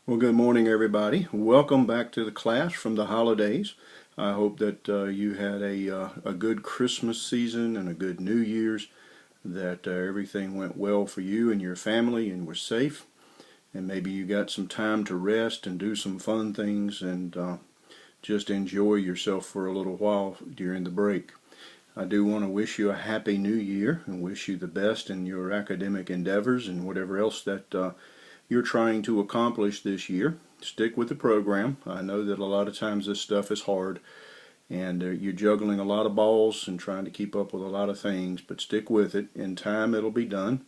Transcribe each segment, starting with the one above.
Well, good morning, everybody. Welcome back to the class from the holidays. I hope that you had a good Christmas season and a good New Year's, that everything went well for you and your family and were safe. And maybe you got some time to rest and do some fun things and just enjoy yourself for a little while during the break. I do want to wish you a happy new year and wish you the best in your academic endeavors and whatever else that you're trying to accomplish this year. Stick with the program. I know that a lot of times this stuff is hard and you're juggling a lot of balls and trying to keep up with a lot of things, but stick with it. In time it'll be done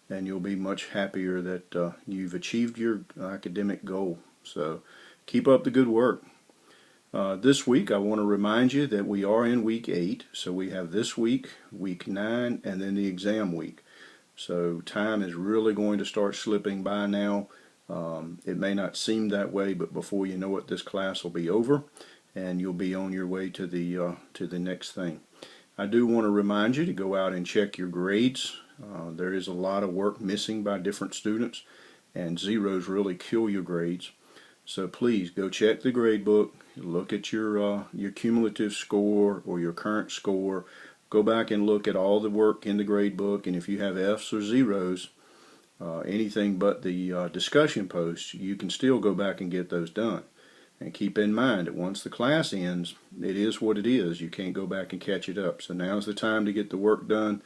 and you'll be much happier that you've achieved your academic goal. So keep up the good work. This week I want to remind you that we are in week 8, so we have this week, week 9, and then the exam week. So time is really going to start slipping by now. It may not seem that way, but before you know it, this class will be over and you'll be on your way to the next thing. I do want to remind you to go out and check your grades. There is a lot of work missing by different students, and zeros really kill your grades. So please go check the grade book, look at your cumulative score or your current score. Go back and look at all the work in the grade book, and if you have F's or zeros, anything but the discussion posts, you can still go back and get those done. And keep in mind that once the class ends, it is what it is. You can't go back and catch it up. So now's the time to get the work done.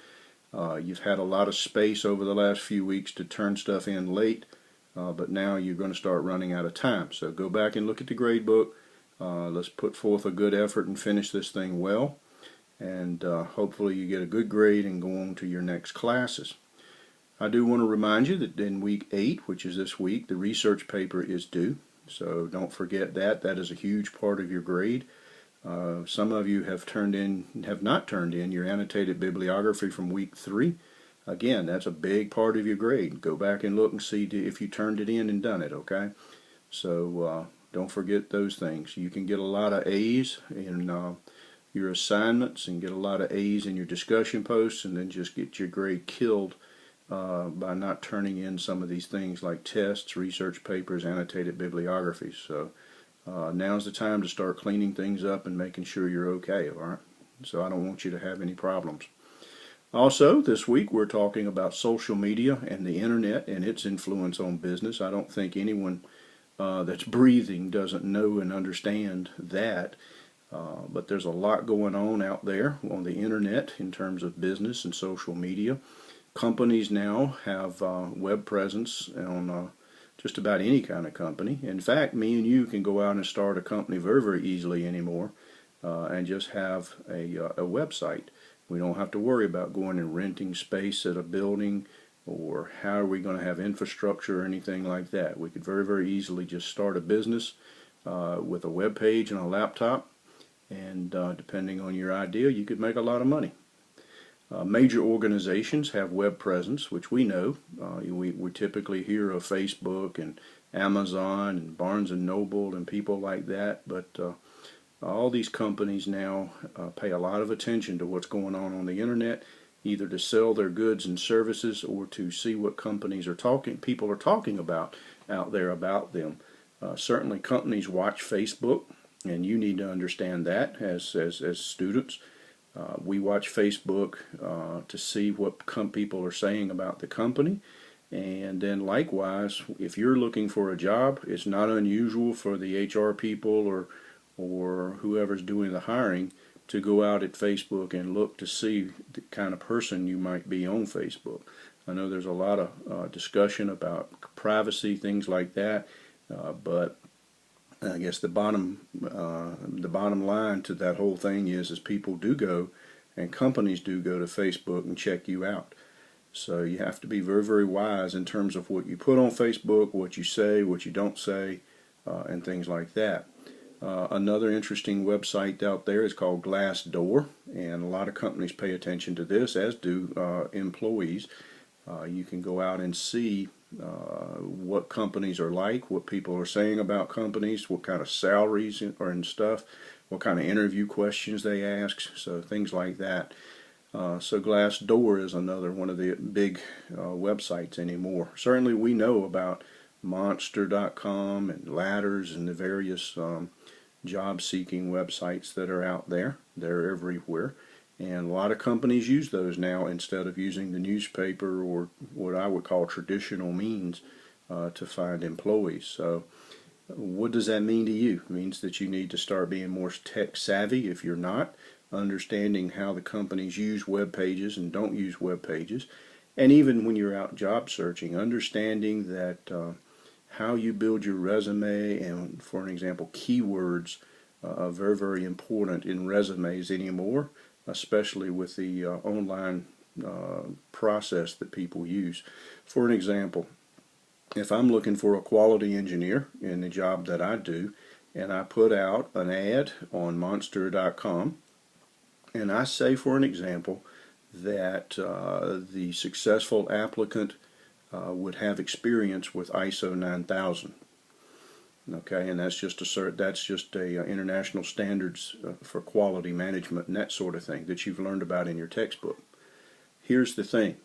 You've had a lot of space over the last few weeks to turn stuff in late, but now you're going to start running out of time. So go back and look at the grade book. Let's put forth a good effort and finish this thing well. And hopefully you get a good grade and go on to your next classes. I do want to remind you that in week 8, which is this week, the research paper is due. So don't forget that. That is a huge part of your grade. Some of you have not turned in your annotated bibliography from week 3. Again, that's a big part of your grade. Go back and look and see if you turned it in and done it, okay? So don't forget those things. You can get a lot of A's in your assignments and get a lot of A's in your discussion posts, and then just get your grade killed by not turning in some of these things like tests, research papers, annotated bibliographies. So now's the time to start cleaning things up and making sure you're okay, all right? So I don't want you to have any problems. Also, this week we're talking about social media and the internet and its influence on business. I don't think anyone that's breathing doesn't know and understand that. But there's a lot going on out there on the internet in terms of business and social media. Companies now have web presence on just about any kind of company. In fact, me and you can go out and start a company very, very easily anymore and just have a website. We don't have to worry about going and renting space at a building or how are we going to have infrastructure or anything like that. We could very, very easily just start a business with a web page and a laptop. And depending on your idea, you could make a lot of money. Major organizations have web presence, which we know. We typically hear of Facebook and Amazon and Barnes and Noble and people like that, but all these companies now pay a lot of attention to what's going on the internet, either to sell their goods and services or to see what people are talking about out there about them. Certainly companies watch Facebook, and you need to understand that as students. We watch Facebook to see what people are saying about the company. And then likewise, if you're looking for a job, it's not unusual for the HR people or whoever's doing the hiring to go out at Facebook and look to see the kind of person you might be on Facebook. I know there's a lot of discussion about privacy, things like that, but I guess the bottom line to that whole thing is people do go, and companies do go to Facebook and check you out. So you have to be very, very wise in terms of what you put on Facebook, what you say, what you don't say, and things like that. Another interesting website out there is called Glassdoor, and a lot of companies pay attention to this, as do employees. You can go out and see what companies are like, what people are saying about companies, what kind of salaries are and stuff, what kind of interview questions they ask, so things like that. So Glassdoor is another one of the big websites anymore. Certainly we know about Monster.com and Ladders and the various job-seeking websites that are out there. They're everywhere. And a lot of companies use those now instead of using the newspaper or what I would call traditional means to find employees. So what does that mean to you? It means that you need to start being more tech savvy if you're not, understanding how the companies use web pages and don't use web pages. And even when you're out job searching, understanding that how you build your resume, and for an example, keywords are very, very important in resumes anymore, especially with the online process that people use. For an example, if I'm looking for a quality engineer in the job that I do, and I put out an ad on Monster.com, and I say, for an example, that the successful applicant would have experience with ISO 9000. Okay, and that's just international standards for quality management and that sort of thing that you've learned about in your textbook. Here's the thing.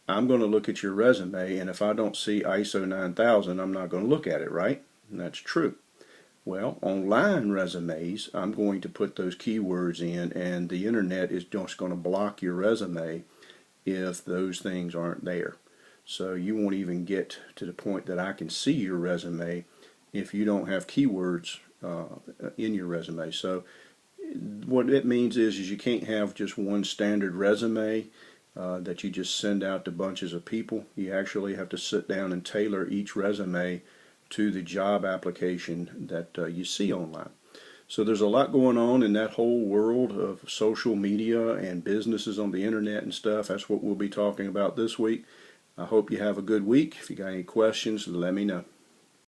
I'm going to look at your resume, and if I don't see ISO 9000, I'm not going to look at it, right? And that's true. Well, online resumes, I'm going to put those keywords in, and the internet is just going to block your resume if those things aren't there. So you won't even get to the point that I can see your resume if you don't have keywords in your resume. So what it means is you can't have just one standard resume that you just send out to bunches of people. You actually have to sit down and tailor each resume to the job application that you see online. So there's a lot going on in that whole world of social media and businesses on the internet and stuff. That's what we'll be talking about this week. I hope you have a good week. If you got any questions, let me know.